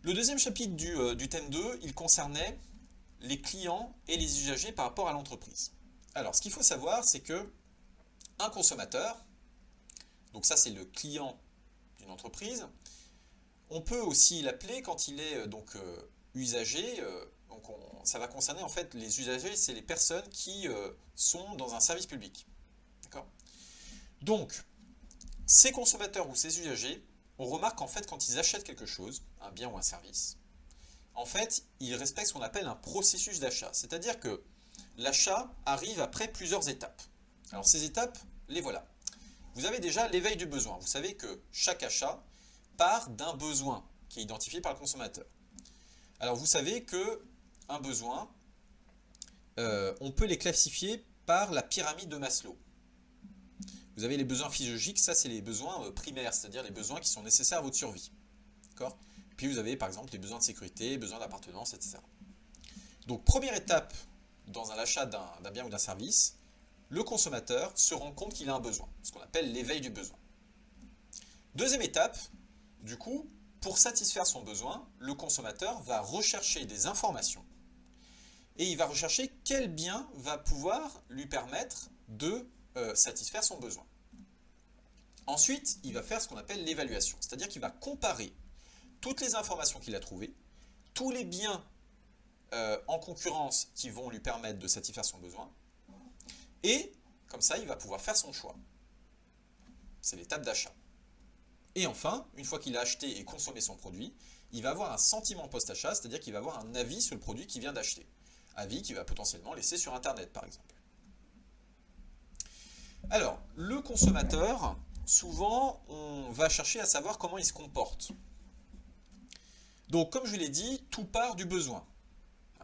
[SPEAKER 2] Le deuxième chapitre du thème 2, il concernait les clients et les usagers par rapport à l'entreprise. Alors, ce qu'il faut savoir, c'est que un consommateur, donc ça c'est le client d'une entreprise, on peut aussi l'appeler quand il est usager, ça va concerner en fait les usagers, c'est les personnes qui sont dans un service public. D'accord ? Donc, ces consommateurs ou ces usagers, on remarque en fait quand ils achètent quelque chose, un bien ou un service, en fait, ils respectent ce qu'on appelle un processus d'achat. C'est-à-dire que l'achat arrive après plusieurs étapes. Alors ces étapes, les voilà. Vous avez déjà l'éveil du besoin. Vous savez que chaque achat part d'un besoin qui est identifié par le consommateur. Alors vous savez que un besoin, on peut les classifier par la pyramide de Maslow. Vous avez les besoins physiologiques, ça c'est les besoins primaires, c'est-à-dire les besoins qui sont nécessaires à votre survie. D'accord ? Puis vous avez par exemple les besoins de sécurité, les besoins d'appartenance, etc. Donc première étape dans un achat d'un bien ou d'un service, le consommateur se rend compte qu'il a un besoin, ce qu'on appelle l'éveil du besoin. Deuxième étape, du coup, pour satisfaire son besoin, le consommateur va rechercher des informations et il va rechercher quel bien va pouvoir lui permettre de satisfaire son besoin. Ensuite, il va faire ce qu'on appelle l'évaluation, c'est-à-dire qu'il va comparer toutes les informations qu'il a trouvées, tous les biens en concurrence qui vont lui permettre de satisfaire son besoin, et comme ça, il va pouvoir faire son choix. C'est l'étape d'achat. Et enfin, une fois qu'il a acheté et consommé son produit, il va avoir un sentiment post-achat, c'est-à-dire qu'il va avoir un avis sur le produit qu'il vient d'acheter. Avis qu'il va potentiellement laisser sur Internet, par exemple. Alors, le consommateur, souvent, on va chercher à savoir comment il se comporte. Donc, comme je l'ai dit, tout part du besoin.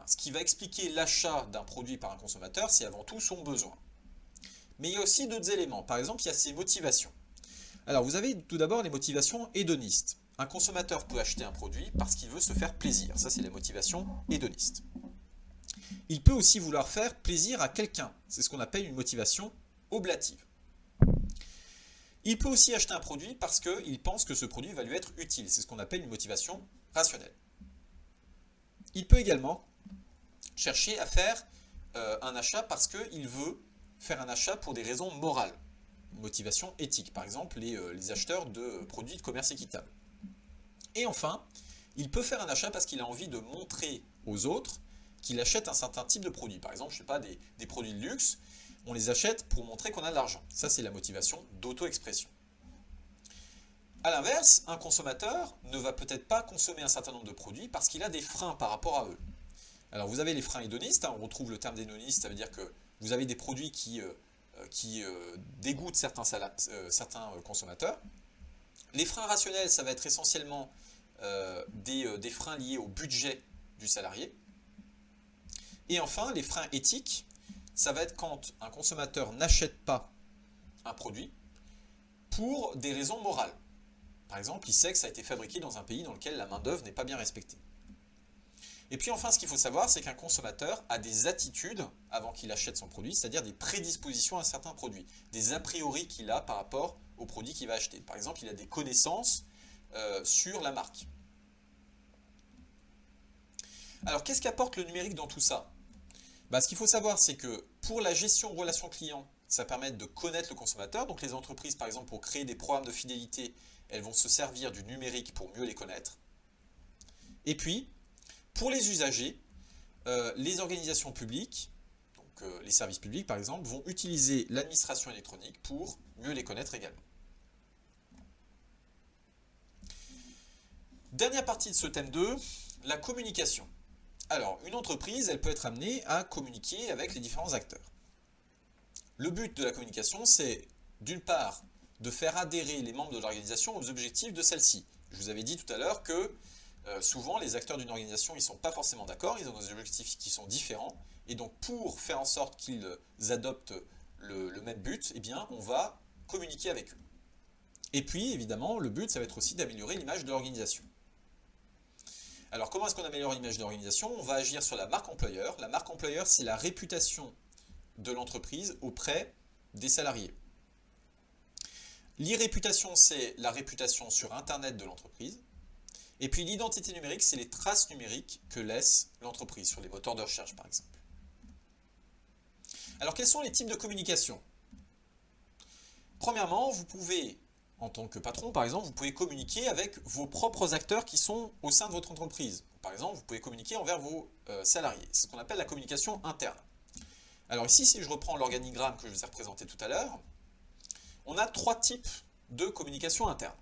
[SPEAKER 2] Ce qui va expliquer l'achat d'un produit par un consommateur, c'est avant tout son besoin. Mais il y a aussi d'autres éléments. Par exemple, il y a ses motivations. Alors, vous avez tout d'abord les motivations hédonistes. Un consommateur peut acheter un produit parce qu'il veut se faire plaisir. Ça, c'est la motivation hédoniste. Il peut aussi vouloir faire plaisir à quelqu'un. C'est ce qu'on appelle une motivation oblative. Il peut aussi acheter un produit parce qu'il pense que ce produit va lui être utile. C'est ce qu'on appelle une motivation rationnelle. Il peut également chercher à faire un achat parce qu'il veut faire un achat pour des raisons morales. Motivation éthique, par exemple les acheteurs de produits de commerce équitable. Et enfin, il peut faire un achat parce qu'il a envie de montrer aux autres qu'il achète un certain type de produit. Par exemple, je sais pas, des produits de luxe, on les achète pour montrer qu'on a de l'argent. Ça, c'est la motivation d'auto-expression. A l'inverse, un consommateur ne va peut-être pas consommer un certain nombre de produits parce qu'il a des freins par rapport à eux. Alors, vous avez les freins hédonistes, on retrouve le terme d'hédoniste, ça veut dire que vous avez des produits qui dégoûtent certains consommateurs. Les freins rationnels, ça va être essentiellement des freins liés au budget du salarié. Et enfin, les freins éthiques, ça va être quand un consommateur n'achète pas un produit pour des raisons morales. Par exemple, il sait que ça a été fabriqué dans un pays dans lequel la main-d'œuvre n'est pas bien respectée. Et puis enfin, ce qu'il faut savoir, c'est qu'un consommateur a des attitudes avant qu'il achète son produit, c'est-à-dire des prédispositions à certains produits, des a priori qu'il a par rapport au produit qu'il va acheter. Par exemple, il a des connaissances sur la marque. Alors, qu'est-ce qu'apporte le numérique dans tout ça ? Ce qu'il faut savoir, c'est que pour la gestion relation client, ça permet de connaître le consommateur. Donc les entreprises, par exemple, pour créer des programmes de fidélité, elles vont se servir du numérique pour mieux les connaître. Et puis, pour les usagers, les organisations publiques, donc les services publics par exemple, vont utiliser l'administration électronique pour mieux les connaître également. Dernière partie de ce thème 2, la communication. Alors, une entreprise, elle peut être amenée à communiquer avec les différents acteurs. Le but de la communication, c'est d'une part de faire adhérer les membres de l'organisation aux objectifs de celle-ci. Je vous avais dit tout à l'heure que souvent les acteurs d'une organisation, ils ne sont pas forcément d'accord, ils ont des objectifs qui sont différents, et donc pour faire en sorte qu'ils adoptent le même but, eh bien, on va communiquer avec eux. Et puis, évidemment, le but, ça va être aussi d'améliorer l'image de l'organisation. Alors, comment est-ce qu'on améliore l'image de l'organisation ? On va agir sur la marque employeur. La marque employeur, c'est la réputation de l'entreprise auprès des salariés. L'e-réputation, c'est la réputation sur Internet de l'entreprise. Et puis l'identité numérique, c'est les traces numériques que laisse l'entreprise sur les moteurs de recherche, par exemple. Alors, quels sont les types de communication ? Premièrement, vous pouvez, en tant que patron, par exemple, vous pouvez communiquer avec vos propres acteurs qui sont au sein de votre entreprise. Par exemple, vous pouvez communiquer envers vos salariés. C'est ce qu'on appelle la communication interne. Alors ici, si je reprends l'organigramme que je vous ai représenté tout à l'heure, on a 3 types de communication interne.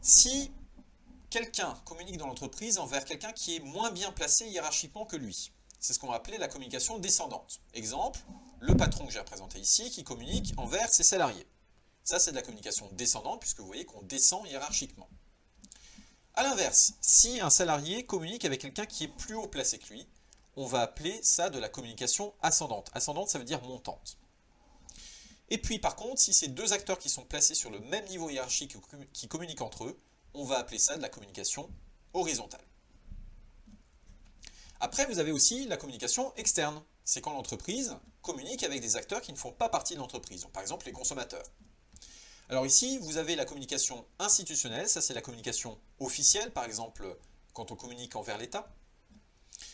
[SPEAKER 2] Si quelqu'un communique dans l'entreprise envers quelqu'un qui est moins bien placé hiérarchiquement que lui, c'est ce qu'on va appeler la communication descendante. Exemple, le patron que j'ai représenté ici qui communique envers ses salariés. Ça, c'est de la communication descendante puisque vous voyez qu'on descend hiérarchiquement. A l'inverse, si un salarié communique avec quelqu'un qui est plus haut placé que lui, on va appeler ça de la communication ascendante. Ascendante, ça veut dire montante. Et puis par contre, si c'est deux acteurs qui sont placés sur le même niveau hiérarchique qui communiquent entre eux, on va appeler ça de la communication horizontale. Après, vous avez aussi la communication externe. C'est quand l'entreprise communique avec des acteurs qui ne font pas partie de l'entreprise, donc par exemple les consommateurs. Alors ici, vous avez la communication institutionnelle, ça c'est la communication officielle, par exemple quand on communique envers l'État.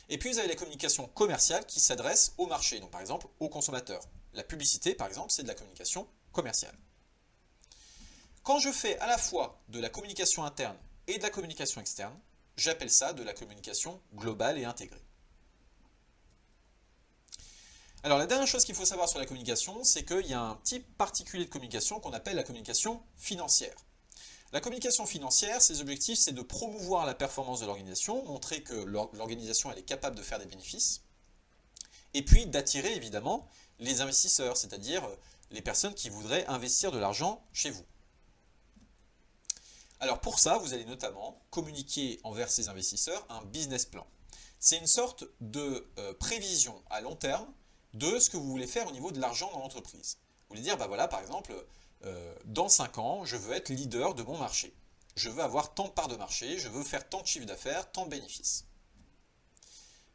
[SPEAKER 2] Et puis vous avez la communication commerciale qui s'adresse au marché, donc par exemple aux consommateurs. La publicité, par exemple, c'est de la communication commerciale. Quand je fais à la fois de la communication interne et de la communication externe, j'appelle ça de la communication globale et intégrée. Alors la dernière chose qu'il faut savoir sur la communication, c'est qu'il y a un type particulier de communication qu'on appelle la communication financière. La communication financière, ses objectifs, c'est de promouvoir la performance de l'organisation, montrer que l'organisation elle est capable de faire des bénéfices, et puis d'attirer évidemment les investisseurs, c'est-à-dire les personnes qui voudraient investir de l'argent chez vous. Alors pour ça, vous allez notamment communiquer envers ces investisseurs un business plan. C'est une sorte de prévision à long terme de ce que vous voulez faire au niveau de l'argent dans l'entreprise. Vous voulez dire, bah voilà, par exemple, dans 5 ans, je veux être leader de mon marché. Je veux avoir tant de parts de marché, je veux faire tant de chiffre d'affaires, tant de bénéfices.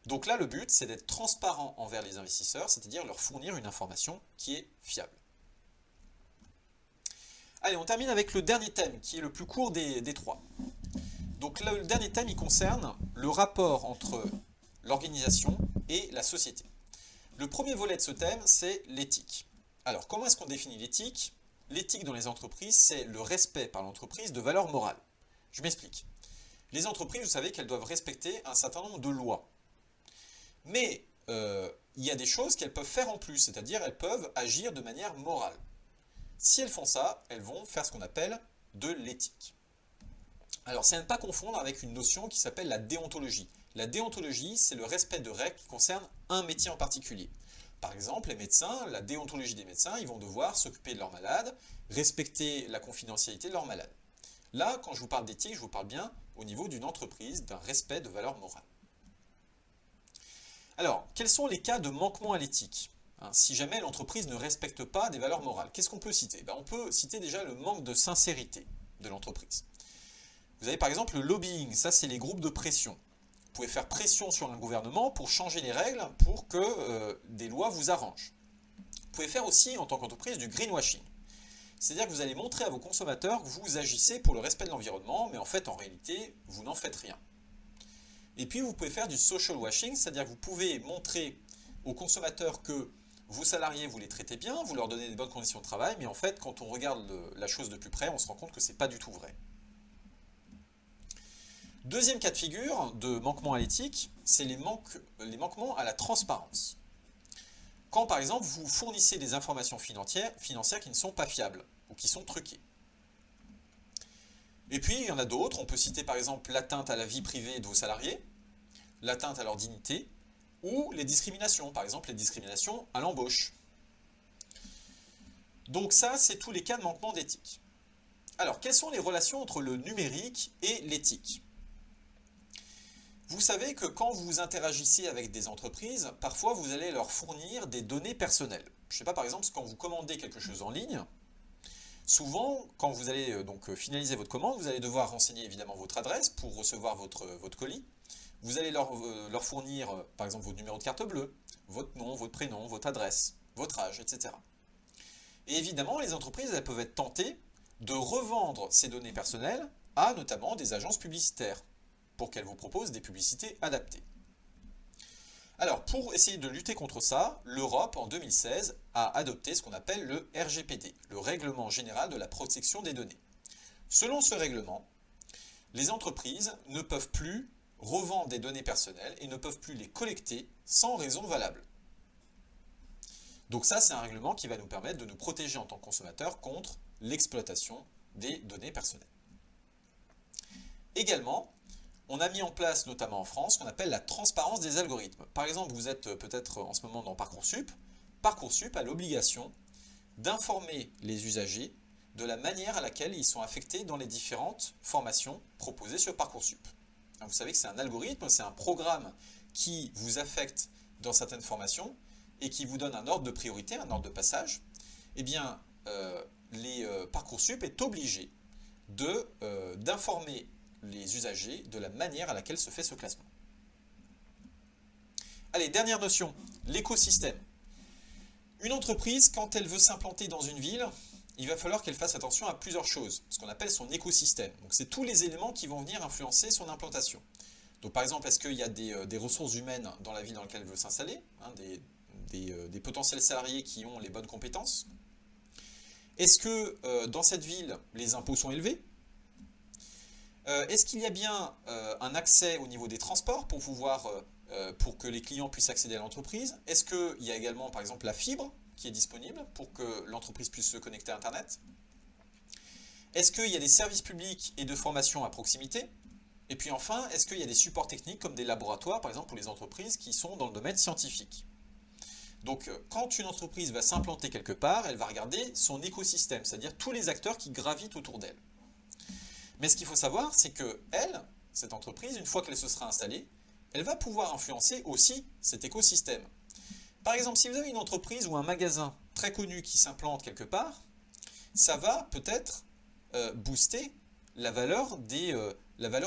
[SPEAKER 2] Donc là, le but, c'est d'être transparent envers les investisseurs, c'est-à-dire leur fournir une information qui est fiable. Allez, on termine avec le dernier thème, qui est le plus court des trois. Donc là, le dernier thème, il concerne le rapport entre l'organisation et la société. Le premier volet de ce thème, c'est l'éthique. Alors, comment est-ce qu'on définit l'éthique? L'éthique dans les entreprises, c'est le respect par l'entreprise de valeurs morales. Je m'explique. Les entreprises, vous savez qu'elles doivent respecter un certain nombre de lois. Mais il y a des choses qu'elles peuvent faire en plus, c'est-à-dire elles peuvent agir de manière morale. Si elles font ça, elles vont faire ce qu'on appelle de l'éthique. Alors, c'est à ne pas confondre avec une notion qui s'appelle la déontologie. La déontologie, c'est le respect de règles qui concernent un métier en particulier. Par exemple, les médecins, la déontologie des médecins, ils vont devoir s'occuper de leurs malades, respecter la confidentialité de leurs malades. Là, quand je vous parle d'éthique, je vous parle bien au niveau d'une entreprise, d'un respect de valeurs morales. Alors, quels sont les cas de manquement à l'éthique? Si jamais l'entreprise ne respecte pas des valeurs morales, qu'est-ce qu'on peut citer? On peut citer déjà le manque de sincérité de l'entreprise. Vous avez par exemple le lobbying, ça c'est les groupes de pression. Vous pouvez faire pression sur un gouvernement pour changer les règles pour que des lois vous arrangent. Vous pouvez faire aussi en tant qu'entreprise du greenwashing. C'est-à-dire que vous allez montrer à vos consommateurs que vous agissez pour le respect de l'environnement, mais en fait en réalité vous n'en faites rien. Et puis vous pouvez faire du social washing, c'est-à-dire que vous pouvez montrer aux consommateurs que vos salariés, vous les traitez bien, vous leur donnez des bonnes conditions de travail, mais en fait, quand on regarde la chose de plus près, on se rend compte que ce n'est pas du tout vrai. Deuxième cas de figure de manquement à l'éthique, c'est les manquements à la transparence. Quand par exemple, vous fournissez des informations financières qui ne sont pas fiables ou qui sont truquées. Et puis, il y en a d'autres, on peut citer par exemple l'atteinte à la vie privée de vos salariés, l'atteinte à leur dignité, ou les discriminations, par exemple les discriminations à l'embauche. Donc ça, c'est tous les cas de manquement d'éthique. Alors, quelles sont les relations entre le numérique et l'éthique? Vous savez que quand vous interagissez avec des entreprises, parfois vous allez leur fournir des données personnelles. Je ne sais pas, par exemple, quand vous commandez quelque chose en ligne, souvent, quand vous allez donc finaliser votre commande, vous allez devoir renseigner évidemment votre adresse pour recevoir votre colis. Vous allez leur fournir, par exemple, votre numéro de carte bleue, votre nom, votre prénom, votre adresse, votre âge, etc. Et évidemment, les entreprises elles peuvent être tentées de revendre ces données personnelles à notamment des agences publicitaires pour qu'elles vous proposent des publicités adaptées. Alors, pour essayer de lutter contre ça, l'Europe, en 2016, a adopté ce qu'on appelle le RGPD, le Règlement général de la protection des données. Selon ce règlement, les entreprises ne peuvent plus revendent des données personnelles et ne peuvent plus les collecter sans raison valable. Donc ça, c'est un règlement qui va nous permettre de nous protéger en tant que consommateurs contre l'exploitation des données personnelles. Également, on a mis en place, notamment en France, ce qu'on appelle la transparence des algorithmes. Par exemple, vous êtes peut-être en ce moment dans Parcoursup. Parcoursup a l'obligation d'informer les usagers de la manière à laquelle ils sont affectés dans les différentes formations proposées sur Parcoursup. Vous savez que c'est un algorithme, c'est un programme qui vous affecte dans certaines formations et qui vous donne un ordre de priorité, un ordre de passage. eh bien, Parcoursup est obligé d'informer les usagers de la manière à laquelle se fait ce classement. Allez, dernière notion, l'écosystème. Une entreprise, quand elle veut s'implanter dans une ville, il va falloir qu'elle fasse attention à plusieurs choses, ce qu'on appelle son écosystème. Donc, c'est tous les éléments qui vont venir influencer son implantation. Donc, par exemple, est-ce qu'il y a des ressources humaines dans la ville dans laquelle elle veut s'installer, hein, des potentiels salariés qui ont les bonnes compétences? Est-ce que dans cette ville, les impôts sont élevés? Est-ce qu'il y a bien un accès au niveau des transports pour que les clients puissent accéder à l'entreprise? Est-ce qu'il y a également, par exemple, la fibre qui est disponible pour que l'entreprise puisse se connecter à Internet? Est-ce qu'il y a des services publics et de formation à proximité? Et puis enfin, est-ce qu'il y a des supports techniques comme des laboratoires, par exemple, pour les entreprises qui sont dans le domaine scientifique? Donc, quand une entreprise va s'implanter quelque part, elle va regarder son écosystème, c'est-à-dire tous les acteurs qui gravitent autour d'elle. Mais ce qu'il faut savoir, c'est que elle, cette entreprise, une fois qu'elle se sera installée, elle va pouvoir influencer aussi cet écosystème. Par exemple, si vous avez une entreprise ou un magasin très connu qui s'implante quelque part, ça va peut-être booster la valeur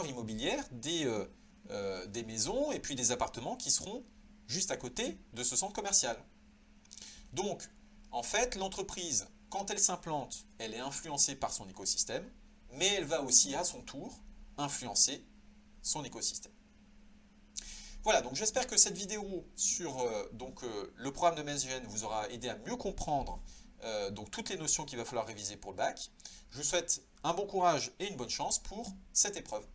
[SPEAKER 2] immobilière des maisons et puis des appartements qui seront juste à côté de ce centre commercial. Donc, en fait, l'entreprise, quand elle s'implante, elle est influencée par son écosystème, mais elle va aussi, à son tour, influencer son écosystème. Voilà, donc j'espère que cette vidéo sur le programme de MSGN vous aura aidé à mieux comprendre donc toutes les notions qu'il va falloir réviser pour le bac. Je vous souhaite un bon courage et une bonne chance pour cette épreuve.